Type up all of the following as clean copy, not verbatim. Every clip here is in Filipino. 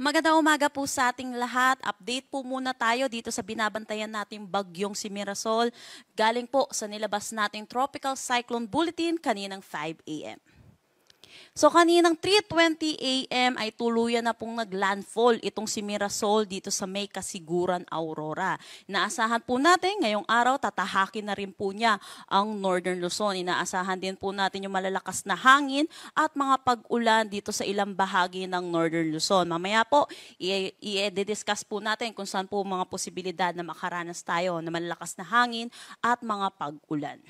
Magandang umaga po sa ating lahat. Update po muna tayo dito sa binabantayan nating bagyong si Mirasol. Galing po sa nilabas nating Tropical Cyclone Bulletin kaninang 5 a.m. So kaninang 3:20 a.m. ay tuluyan na pong naglandfall itong si Mirasol dito sa May Kasiguran, Aurora. Inaasahan po natin ngayong araw tatahakin na rin po niya ang Northern Luzon. Inaasahan din po natin yung malalakas na hangin at mga pag-ulan dito sa ilang bahagi ng Northern Luzon. Mamaya po i-discuss po natin kung saan po mga posibilidad na makaranas tayo ng malalakas na hangin at mga pag-ulan.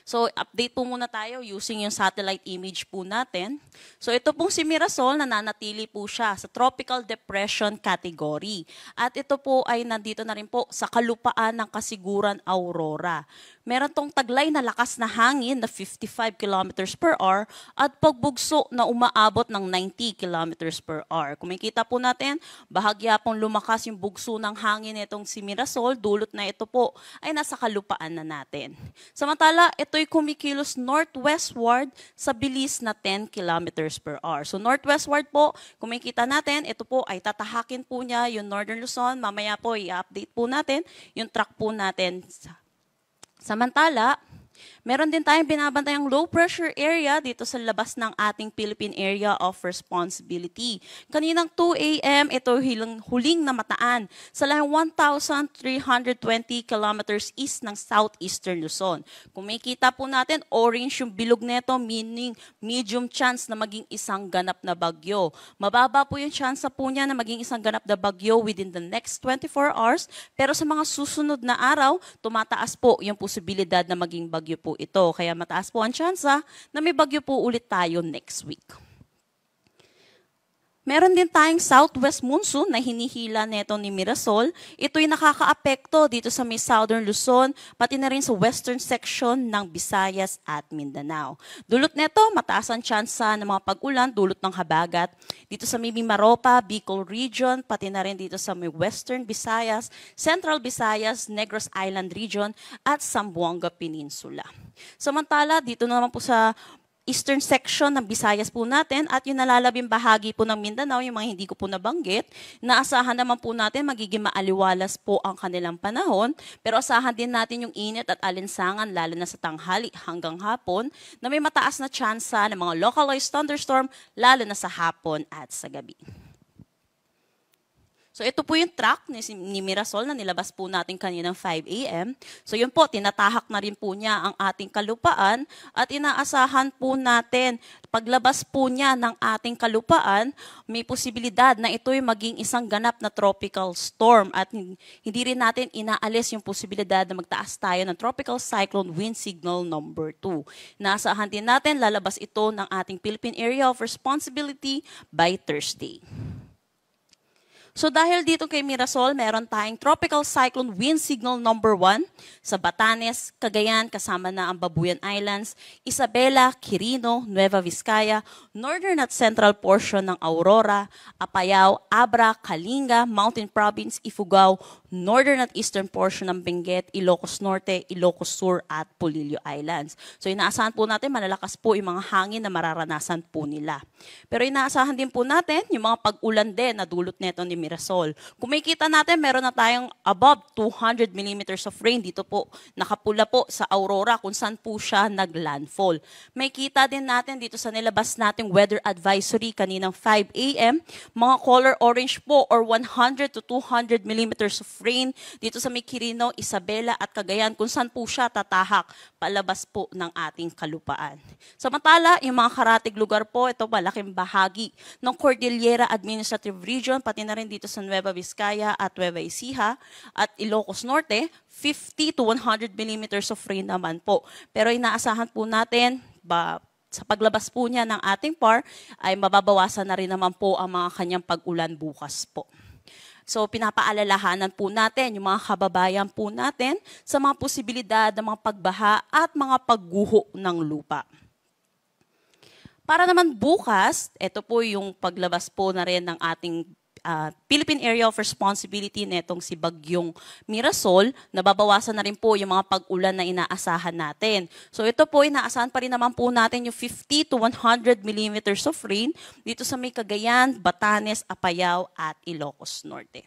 So, update po muna tayo using yung satellite image po natin. So, ito pong si Mirasol, nananatili po siya sa Tropical Depression category. At ito po ay nandito na rin po sa kalupaan ng Kasiguran, Aurora. Meron tong taglay na lakas na hangin na 55 kilometers per hour at pagbugso na umaabot ng 90 kilometers per hour. Kung makikita po natin, bahagya pong lumakas yung bugso ng hangin nitong si Mirasol, dulot na ito po ay nasa kalupaan na natin. Samantala, ito'y kumikilos northwestward sa bilis na 10 kilometers per hour. So northwestward po, kung makikita natin, ito po ay tatahakin po niya yung Northern Luzon. Mamaya po i-update po natin yung track po natin. Samantala, meron din tayong binabantayang low pressure area dito sa labas ng ating Philippine Area of Responsibility. Kaninang 2 a.m., ito huling namataan sa layong 1,320 kilometers east ng southeastern Luzon. Kung makikita po natin, orange yung bilog nito, meaning medium chance na maging isang ganap na bagyo. Mababa po yung chance po niya na maging isang ganap na bagyo within the next 24 hours, pero sa mga susunod na araw, tumataas po yung posibilidad na maging bagyo po ito. Kaya mataas po ang tsansa na may bagyo po ulit tayo next week. Meron din tayong southwest monsoon na hinihila neto ni Mirasol. Ito'y nakakaapekto dito sa may southern Luzon, pati na rin sa western section ng Visayas at Mindanao. Dulot neto, mataas ang tsansa ng mga pag-ulan, dulot ng habagat dito sa may Mimaropa, Bicol region, pati na rin dito sa may western Visayas, central Visayas, Negros Island region, at Zamboanga Peninsula. Samantala, dito naman po sa eastern section ng Visayas po natin at yung nalalabing bahagi po ng Mindanao, yung mga hindi ko po nabanggit, naasahan naman po natin magiging maaliwalas po ang kanilang panahon, pero asahan din natin yung init at alinsangan lalo na sa tanghali hanggang hapon na may mataas na tsansa ng mga localized thunderstorm lalo na sa hapon at sa gabi. So ito po yung track ni Mirasol na nilabas po natin kaninang 5 a.m. So yun po, tinatahak na rin po niya ang ating kalupaan at inaasahan po natin, paglabas po niya ng ating kalupaan, may posibilidad na ito'y maging isang ganap na tropical storm at hindi rin natin inaalis yung posibilidad na magtaas tayo ng tropical cyclone wind signal number 2. Inaasahan din natin, lalabas ito ng ating Philippine Area of Responsibility by Thursday. So dahil dito kay Mirasol, meron tayong Tropical Cyclone Wind Signal number 1 sa Batanes, Cagayan, kasama na ang Babuyan Islands, Isabela, Quirino, Nueva Vizcaya, northern at central portion ng Aurora, Apayao, Abra, Kalinga, Mountain Province, Ifugao, northern at eastern portion ng Benguet, Ilocos Norte, Ilocos Sur at Polillo Islands. So inaasahan po natin malalakas po yung mga hangin na mararanasan po nila. Pero inaasahan din po natin yung mga pag-ulan din na dulot nito ni Mirasol. Kung makikita natin, meron na tayong above 200 millimeters of rain dito po. Nakapula po sa Aurora kung saan po siya naglandfall. May kita din natin dito sa nilabas nating weather advisory kaninang 5 a.m. Mga color orange po or 100 to 200 millimeters of rain dito sa may Quirino, Isabela at Cagayan kung saan po siya tatahak palabas po ng ating kalupaan. Samantala, yung mga karatig lugar po, ito malaking bahagi ng Cordillera Administrative Region, pati na rin dito sa Nueva Vizcaya at Nueva Ecija at Ilocos Norte, 50 to 100 millimeters of rain naman po. Pero inaasahan po natin, sa paglabas po niya ng ating PAR, ay mababawasan na rin naman po ang mga kanyang pag-ulan bukas po. So pinapaalalahanan po natin yung mga kababayan po natin sa mga posibilidad ng mga pagbaha at mga pagguho ng lupa. Para naman bukas, ito po yung paglabas po na rin ng ating Philippine Area of Responsibility netong si Bagyong Mirasol, nababawasan na rin po yung mga pag-ulan na inaasahan natin. So ito po, inaasahan pa rin naman po natin yung 50 to 100 millimeters of rain dito sa may Cagayan, Batanes, Apayao at Ilocos Norte.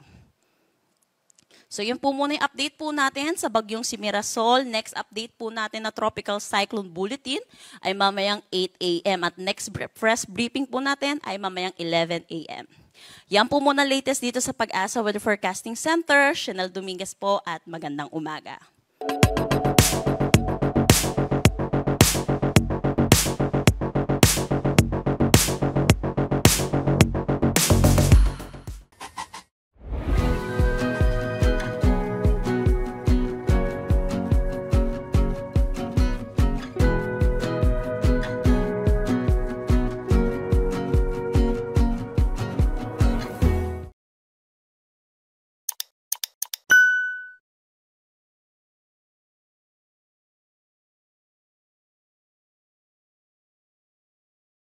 So yun po muna yung update po natin sa bagyong si Mirasol. Next update po natin na Tropical Cyclone Bulletin ay mamayang 8 a.m. At next press briefing po natin ay mamayang 11 a.m. Yan po muna latest dito sa Pag-asa Weather Forecasting Center. Chanel Dominguez po at magandang umaga.